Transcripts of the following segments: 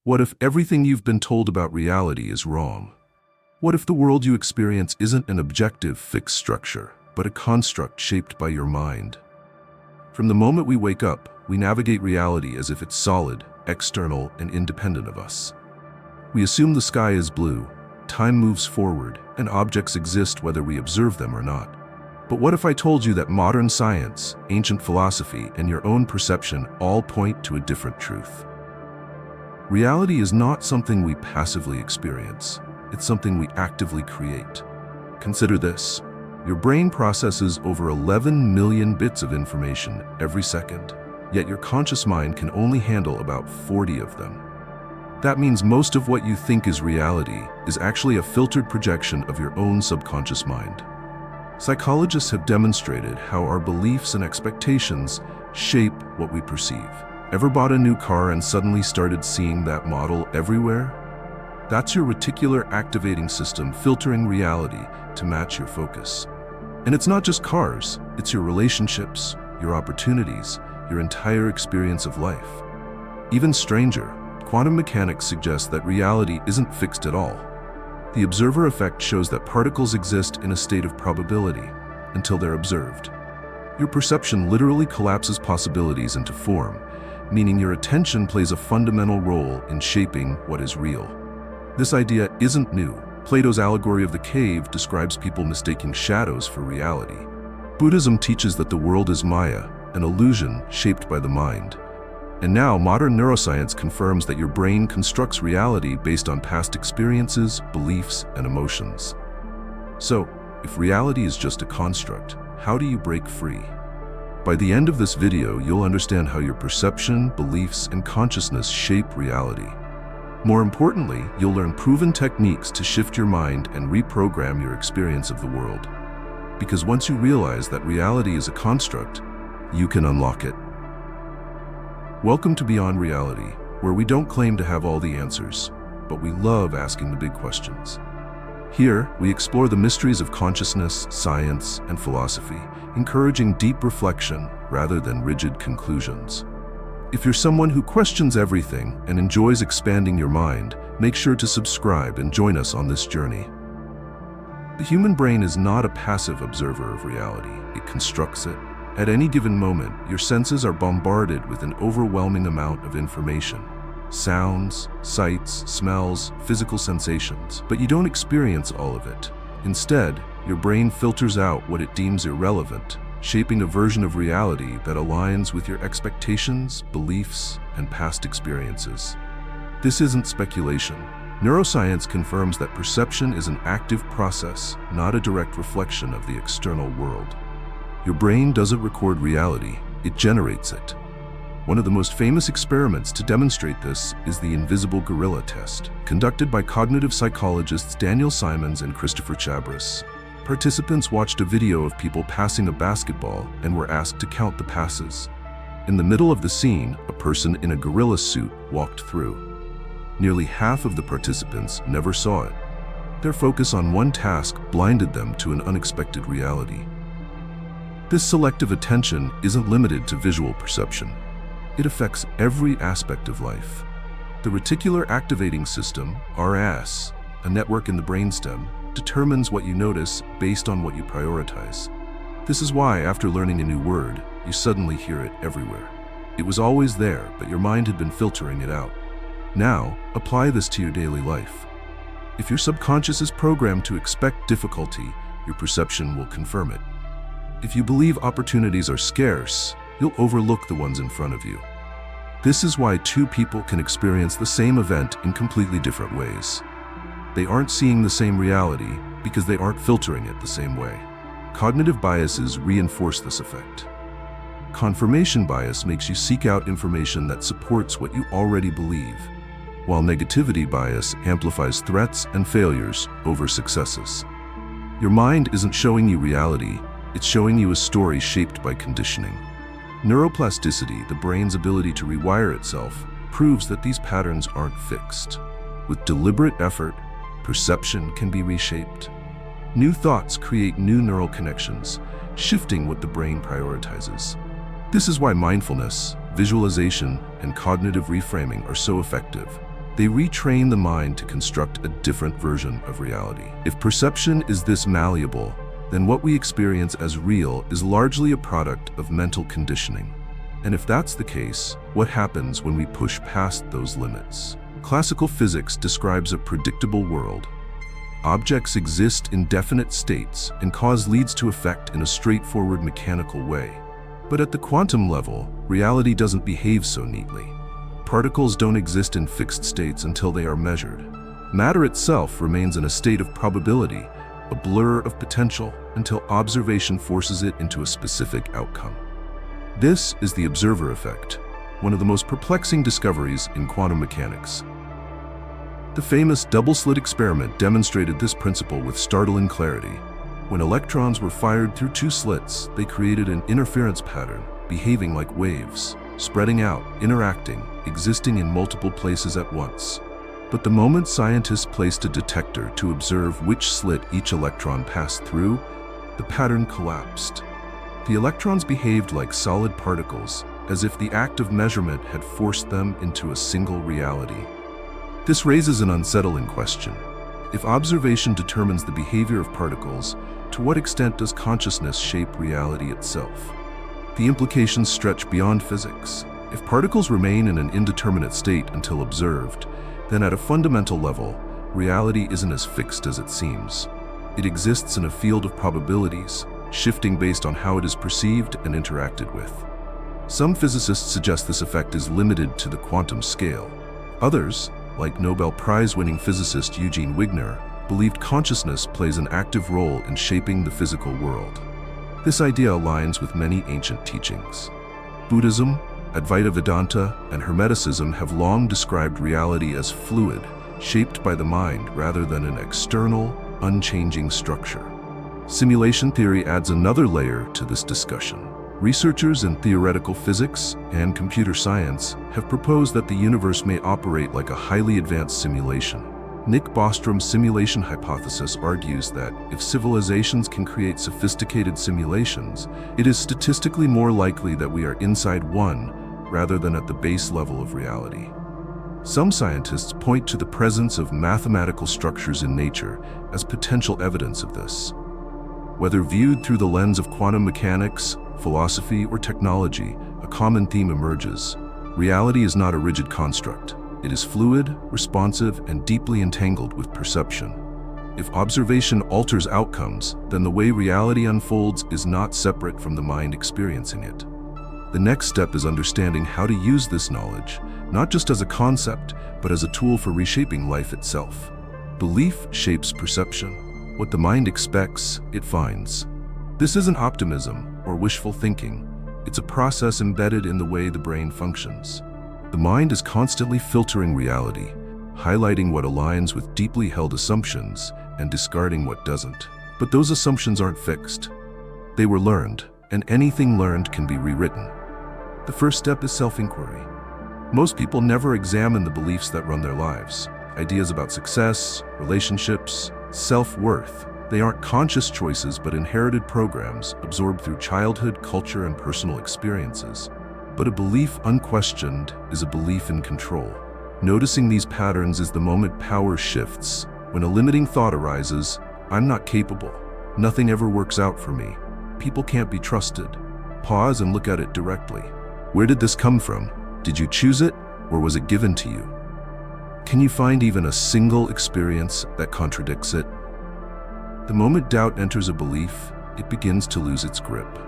What if everything you've been told about reality is wrong? What if the world you experience isn't an objective, fixed structure, but a construct shaped by your mind? From the moment we wake up, we navigate reality as if it's solid, external, and independent of us. We assume the sky is blue, time moves forward, and objects exist whether we observe them or not. But what if I told you that modern science, ancient philosophy, and your own perception all point to a different truth? Reality is not something we passively experience. It's something we actively create. Consider this. Your brain processes over 11 million bits of information every second, yet your conscious mind can only handle about 40 of them. That means most of what you think is reality is actually a filtered projection of your own subconscious mind. Psychologists have demonstrated how our beliefs and expectations shape what we perceive. Ever bought a new car and suddenly started seeing that model everywhere? That's your reticular activating system filtering reality to match your focus. And it's not just cars, it's your relationships, your opportunities, your entire experience of life. Even stranger, quantum mechanics suggests that reality isn't fixed at all. The observer effect shows that particles exist in a state of probability until they're observed. Your perception literally collapses possibilities into form, meaning your attention plays a fundamental role in shaping what is real. This idea isn't new. Plato's allegory of the cave describes people mistaking shadows for reality. Buddhism teaches that the world is Maya, an illusion shaped by the mind. And now modern neuroscience confirms that your brain constructs reality based on past experiences, beliefs, and emotions. So, if reality is just a construct, how do you break free? By the end of this video, you'll understand how your perception, beliefs, and consciousness shape reality. More importantly, you'll learn proven techniques to shift your mind and reprogram your experience of the world. Because once you realize that reality is a construct, you can unlock it. Welcome to Beyond Reality, where we don't claim to have all the answers, but we love asking the big questions. Here, we explore the mysteries of consciousness, science, and philosophy, encouraging deep reflection rather than rigid conclusions. If you're someone who questions everything and enjoys expanding your mind, make sure to subscribe and join us on this journey. The human brain is not a passive observer of reality. It constructs it. At any given moment, your senses are bombarded with an overwhelming amount of information. Sounds, sights, smells, physical sensations, but you don't experience all of it. Instead, your brain filters out what it deems irrelevant, shaping a version of reality that aligns with your expectations, beliefs, and past experiences. This isn't speculation. Neuroscience confirms that perception is an active process, not a direct reflection of the external world. Your brain doesn't record reality, it generates it. One of the most famous experiments to demonstrate this is the invisible gorilla test, conducted by cognitive psychologists Daniel Simons and Christopher Chabris. Participants watched a video of people passing a basketball and were asked to count the passes. In the middle of the scene, a person in a gorilla suit walked through. Nearly half of the participants never saw it. Their focus on one task blinded them to an unexpected reality. This selective attention isn't limited to visual perception. It affects every aspect of life. The Reticular Activating System, RAS, a network in the brainstem, determines what you notice based on what you prioritize. This is why, after learning a new word, you suddenly hear it everywhere. It was always there, but your mind had been filtering it out. Now, apply this to your daily life. If your subconscious is programmed to expect difficulty, your perception will confirm it. If you believe opportunities are scarce, you'll overlook the ones in front of you. This is why two people can experience the same event in completely different ways. They aren't seeing the same reality because they aren't filtering it the same way. Cognitive biases reinforce this effect. Confirmation bias makes you seek out information that supports what you already believe, while negativity bias amplifies threats and failures over successes. Your mind isn't showing you reality, it's showing you a story shaped by conditioning. Neuroplasticity, the brain's ability to rewire itself, proves that these patterns aren't fixed. With deliberate effort, perception can be reshaped. New thoughts create new neural connections, shifting what the brain prioritizes. This is why mindfulness, visualization, and cognitive reframing are so effective. They retrain the mind to construct a different version of reality. If perception is this malleable, then what we experience as real is largely a product of mental conditioning. And if that's the case, what happens when we push past those limits? Classical physics describes a predictable world. Objects exist in definite states, and cause leads to effect in a straightforward mechanical way. But at the quantum level, reality doesn't behave so neatly. Particles don't exist in fixed states until they are measured. Matter itself remains in a state of probability, a blur of potential, until observation forces it into a specific outcome. This is the observer effect, one of the most perplexing discoveries in quantum mechanics. The famous double-slit experiment demonstrated this principle with startling clarity. When electrons were fired through two slits, they created an interference pattern, behaving like waves, spreading out, interacting, existing in multiple places at once. But the moment scientists placed a detector to observe which slit each electron passed through, the pattern collapsed. The electrons behaved like solid particles, as if the act of measurement had forced them into a single reality. This raises an unsettling question. If observation determines the behavior of particles, to what extent does consciousness shape reality itself? The implications stretch beyond physics. If particles remain in an indeterminate state until observed, then at a fundamental level, reality isn't as fixed as it seems. It exists in a field of probabilities, shifting based on how it is perceived and interacted with. Some physicists suggest this effect is limited to the quantum scale. Others, like Nobel Prize-winning physicist Eugene Wigner, believed consciousness plays an active role in shaping the physical world. This idea aligns with many ancient teachings. Buddhism, Advaita Vedanta, and Hermeticism have long described reality as fluid, shaped by the mind rather than an external, unchanging structure. Simulation theory adds another layer to this discussion. Researchers in theoretical physics and computer science have proposed that the universe may operate like a highly advanced simulation. Nick Bostrom's simulation hypothesis argues that if civilizations can create sophisticated simulations, it is statistically more likely that we are inside one rather than at the base level of reality. Some scientists point to the presence of mathematical structures in nature as potential evidence of this. Whether viewed through the lens of quantum mechanics, philosophy, or technology, a common theme emerges. Reality is not a rigid construct. It is fluid, responsive, and deeply entangled with perception. If observation alters outcomes, then the way reality unfolds is not separate from the mind experiencing it. The next step is understanding how to use this knowledge, not just as a concept, but as a tool for reshaping life itself. Belief shapes perception. What the mind expects, it finds. This isn't optimism or wishful thinking. It's a process embedded in the way the brain functions. The mind is constantly filtering reality, highlighting what aligns with deeply held assumptions and discarding what doesn't. But those assumptions aren't fixed. They were learned, and anything learned can be rewritten. The first step is self-inquiry. Most people never examine the beliefs that run their lives. Ideas about success, relationships, self-worth. They aren't conscious choices but inherited programs absorbed through childhood, culture, and personal experiences. But a belief unquestioned is a belief in control. Noticing these patterns is the moment power shifts. When a limiting thought arises, I'm not capable. Nothing ever works out for me. People can't be trusted. Pause and look at it directly. Where did this come from? Did you choose it, or was it given to you? Can you find even a single experience that contradicts it? The moment doubt enters a belief, it begins to lose its grip.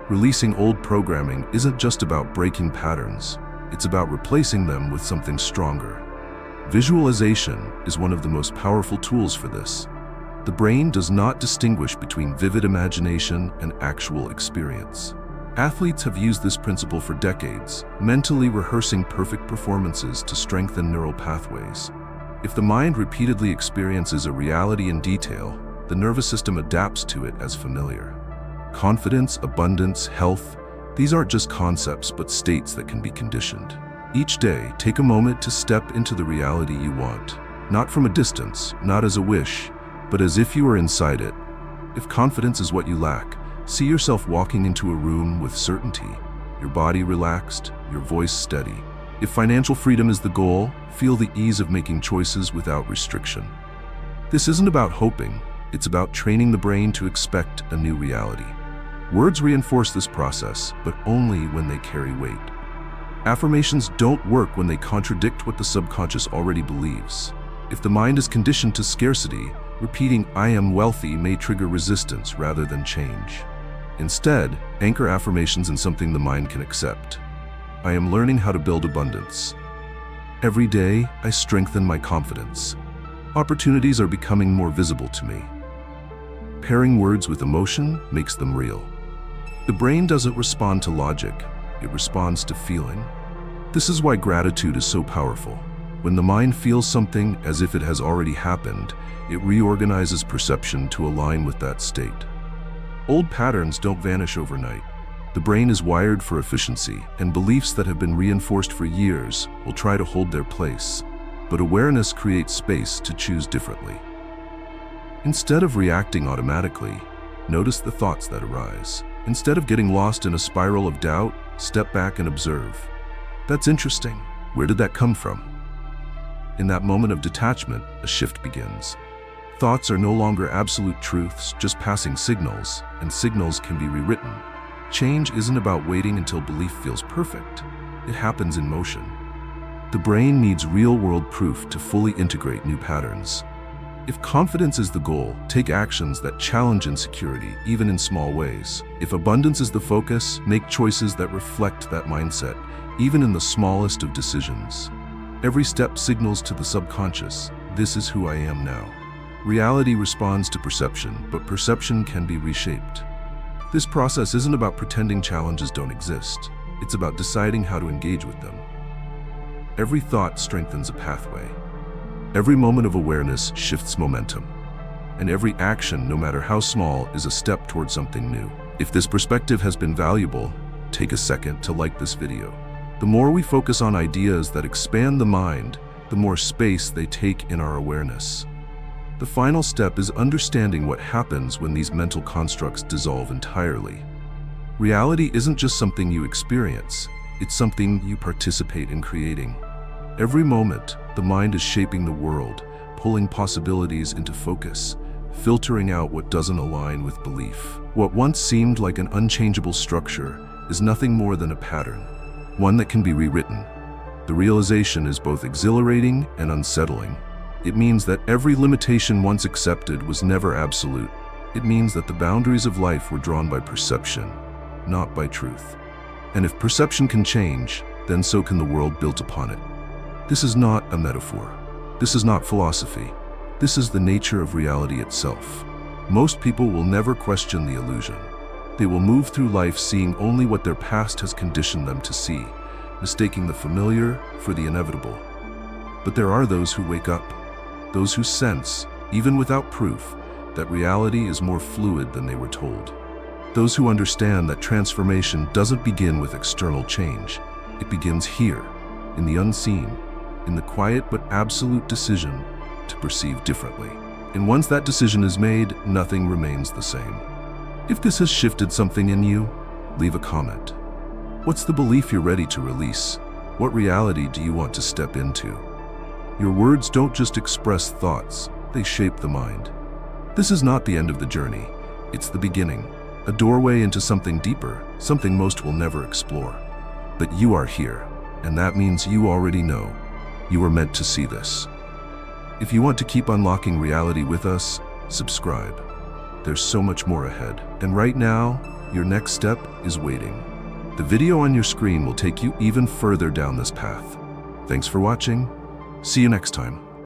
Releasing old programming isn't just about breaking patterns, it's about replacing them with something stronger. Visualization is one of the most powerful tools for this. The brain does not distinguish between vivid imagination and actual experience. Athletes have used this principle for decades, mentally rehearsing perfect performances to strengthen neural pathways. If the mind repeatedly experiences a reality in detail, the nervous system adapts to it as familiar. Confidence, abundance, health, these aren't just concepts but states that can be conditioned. Each day, take a moment to step into the reality you want, not from a distance, not as a wish, but as if you were inside it. If confidence is what you lack, see yourself walking into a room with certainty, your body relaxed, your voice steady. If financial freedom is the goal, feel the ease of making choices without restriction. This isn't about hoping, it's about training the brain to expect a new reality. Words reinforce this process, but only when they carry weight. Affirmations don't work when they contradict what the subconscious already believes. If the mind is conditioned to scarcity, repeating "I am wealthy" may trigger resistance rather than change. Instead, anchor affirmations in something the mind can accept. I am learning how to build abundance. Every day, I strengthen my confidence. Opportunities are becoming more visible to me. Pairing words with emotion makes them real. The brain doesn't respond to logic, it responds to feeling. This is why gratitude is so powerful. When the mind feels something as if it has already happened, it reorganizes perception to align with that state. Old patterns don't vanish overnight. The brain is wired for efficiency, and beliefs that have been reinforced for years will try to hold their place. But awareness creates space to choose differently. Instead of reacting automatically, notice the thoughts that arise. Instead of getting lost in a spiral of doubt, step back and observe. That's interesting. Where did that come from? In that moment of detachment, a shift begins. Thoughts are no longer absolute truths, just passing signals, and signals can be rewritten. Change isn't about waiting until belief feels perfect. It happens in motion. The brain needs real-world proof to fully integrate new patterns. If confidence is the goal, take actions that challenge insecurity, even in small ways. If abundance is the focus, make choices that reflect that mindset, even in the smallest of decisions. Every step signals to the subconscious, this is who I am now. Reality responds to perception, but perception can be reshaped. This process isn't about pretending challenges don't exist. It's about deciding how to engage with them. Every thought strengthens a pathway. Every moment of awareness shifts momentum. And every action, no matter how small, is a step toward something new. If this perspective has been valuable, take a second to like this video. The more we focus on ideas that expand the mind, the more space they take in our awareness. The final step is understanding what happens when these mental constructs dissolve entirely. Reality isn't just something you experience, it's something you participate in creating. Every moment, the mind is shaping the world, pulling possibilities into focus, filtering out what doesn't align with belief. What once seemed like an unchangeable structure is nothing more than a pattern, one that can be rewritten. The realization is both exhilarating and unsettling. It means that every limitation once accepted was never absolute. It means that the boundaries of life were drawn by perception, not by truth. And if perception can change, then so can the world built upon it. This is not a metaphor. This is not philosophy. This is the nature of reality itself. Most people will never question the illusion. They will move through life seeing only what their past has conditioned them to see, mistaking the familiar for the inevitable. But there are those who wake up, those who sense, even without proof, that reality is more fluid than they were told. Those who understand that transformation doesn't begin with external change. It begins here, in the unseen, in the quiet but absolute decision to perceive differently. And once that decision is made, nothing remains the same. If this has shifted something in you, leave a comment. What's the belief you're ready to release? What reality do you want to step into? Your words don't just express thoughts, they shape the mind. This is not the end of the journey, it's the beginning, a doorway into something deeper, something most will never explore. But you are here, and that means you already know. You were meant to see this. If you want to keep unlocking reality with us, subscribe. There's so much more ahead. And right now, your next step is waiting. The video on your screen will take you even further down this path. Thanks for watching. See you next time.